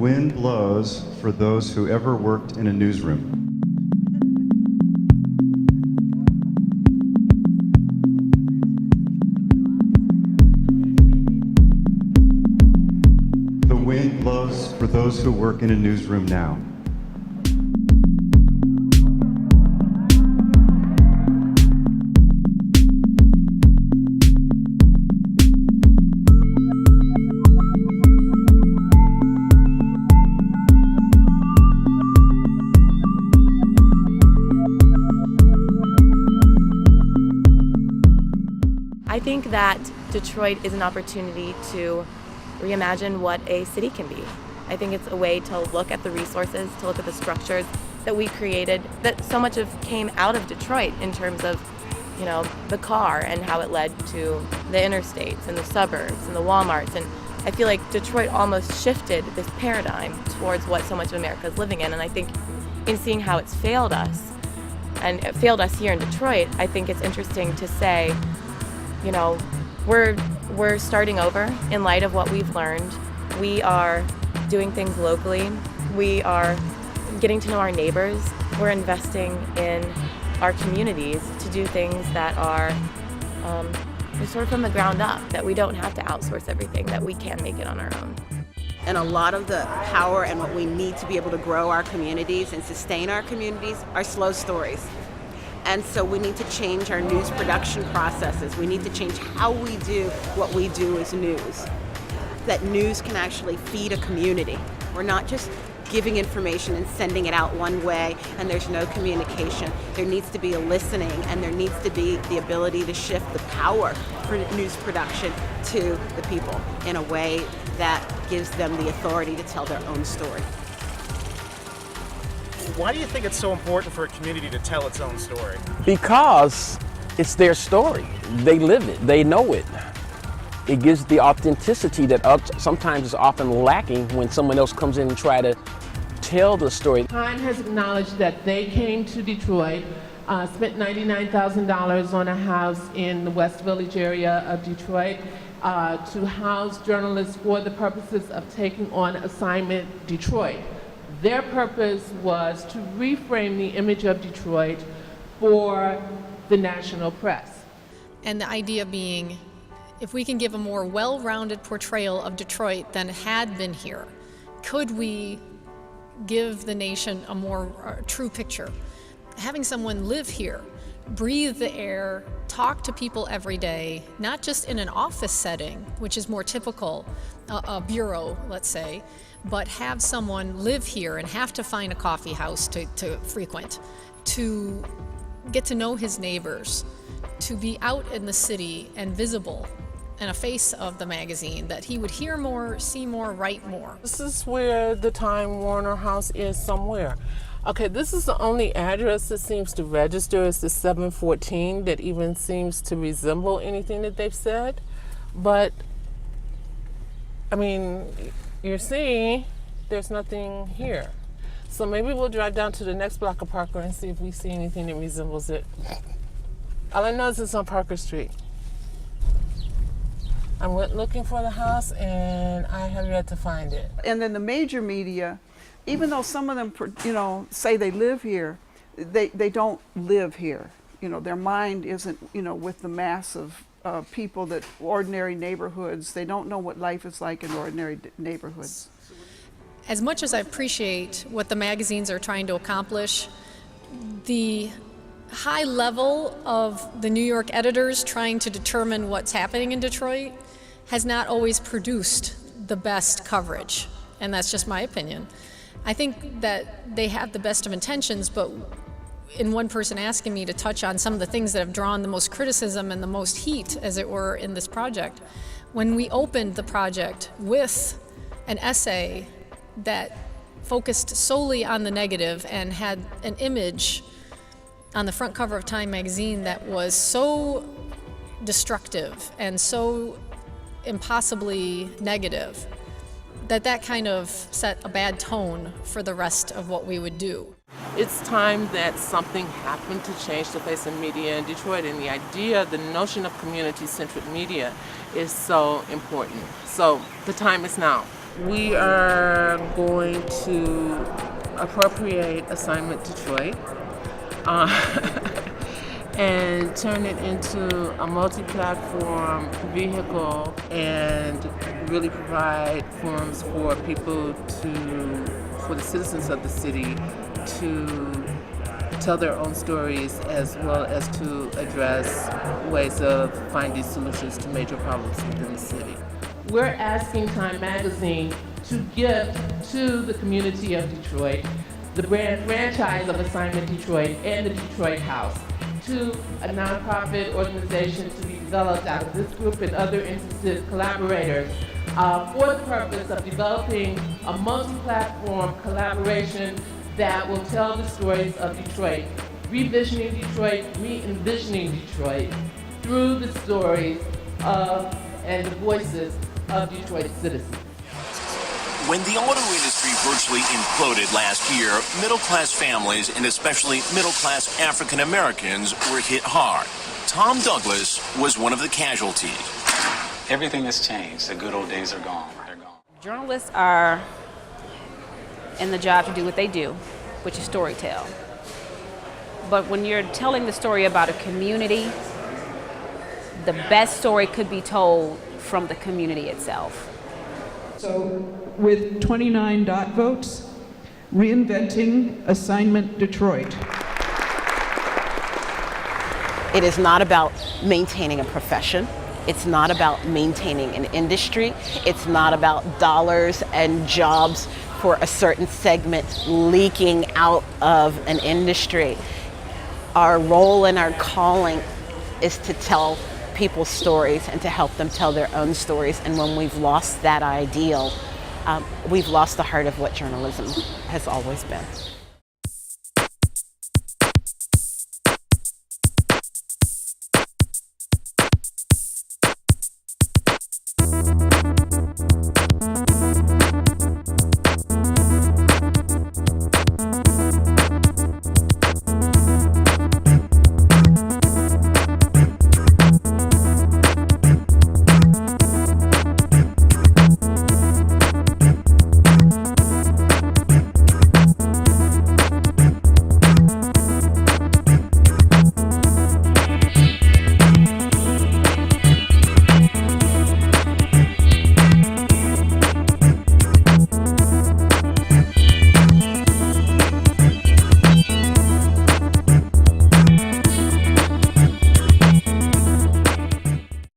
wind blows for those who ever worked in a newsroom. The wind blows for those who work in a newsroom now. I think that Detroit is an opportunity to reimagine what a city can be. I think it's a way to look at the resources, to look at the structures that we created, that so much of came out of Detroit in terms of, the car and how it led to the interstates and the suburbs and the Walmarts. And I feel like Detroit almost shifted this paradigm towards what so much of America is living in. And I think in seeing how it's failed us, and it failed us here in Detroit, I think it's interesting to say, we're starting over in light of what we've learned. We are doing things locally. We are getting to know our neighbors. We're investing in our communities to do things that are sort of from the ground up, that we don't have to outsource everything, that we can make it on our own. And a lot of the power and what we need to be able to grow our communities and sustain our communities are slow stories. And so we need to change our news production processes. We need to change how we do what we do as news. That news can actually feed a community. We're not just giving information and sending it out one way and there's no communication. There needs to be a listening, and there needs to be the ability to shift the power for news production to the people in a way that gives them the authority to tell their own story. Why do you think it's so important for a community to tell its own story? Because it's their story. They live it. They know it. It gives the authenticity that sometimes is often lacking when someone else comes in and try to tell the story. Time has acknowledged that they came to Detroit, spent $99,000 on a house in the West Village area of Detroit to house journalists for the purposes of taking on assignment Detroit. Their purpose was to reframe the image of Detroit for the national press. And the idea being, if we can give a more well-rounded portrayal of Detroit than had been here, could we give the nation a more true picture? Having someone live here, breathe the air, talk to people every day, not just in an office setting, which is more typical, a bureau, let's say, but have someone live here and have to find a coffee house to frequent, to get to know his neighbors, to be out in the city and visible and a face of the magazine, that he would hear more, see more, write more. This is where the Time Warner House is somewhere. Okay, this is the only address that seems to register as the 714 that even seems to resemble anything that they've said. But, I mean, you're seeing there's nothing here. So maybe we'll drive down to the next block of Parker and see if we see anything that resembles it. All I know is it's on Parker Street. I went looking for the house and I have yet to find it. And then the major media, even though some of them, say they live here, they don't live here. Their mind isn't, with the mass of people that ordinary neighborhoods. They don't know what life is like in ordinary neighborhoods. As much as I appreciate what the magazines are trying to accomplish, the high level of the New York editors trying to determine what's happening in Detroit has not always produced the best coverage, and that's just my opinion. I think that they have the best of intentions, but in one person asking me to touch on some of the things that have drawn the most criticism and the most heat, as it were, in this project, when we opened the project with an essay that focused solely on the negative and had an image on the front cover of Time magazine that was so destructive and so impossibly negative, that kind of set a bad tone for the rest of what we would do. It's time that something happened to change the face of media in Detroit, and the idea, the notion of community-centric media is so important. So the time is now. We are going to appropriate Assignment Detroit and turn it into a multi-platform vehicle and really provide forums for people for the citizens of the city to tell their own stories, as well as to address ways of finding solutions to major problems within the city. We're asking Time Magazine to give to the community of Detroit the brand franchise of Assignment Detroit and the Detroit House, to a nonprofit organization to be developed out of this group and other interested collaborators for the purpose of developing a multi-platform collaboration that will tell the stories of Detroit, revisioning Detroit, re-envisioning Detroit through the stories of and the voices of Detroit citizens. When the auto industry virtually imploded last year, middle-class families and especially middle-class African Americans were hit hard. Tom Douglas was one of the casualties. Everything has changed. The good old days are gone. They're gone. Journalists are in the job to do what they do, which is storytell. But when you're telling the story about a community, the best story could be told from the community itself. So with 29 dot votes, reinventing Assignment Detroit. It is not about maintaining a profession. It's not about maintaining an industry. It's not about dollars and jobs for a certain segment leaking out of an industry. Our role and our calling is to tell people's stories and to help them tell their own stories. And when we've lost that ideal, we've lost the heart of what journalism has always been.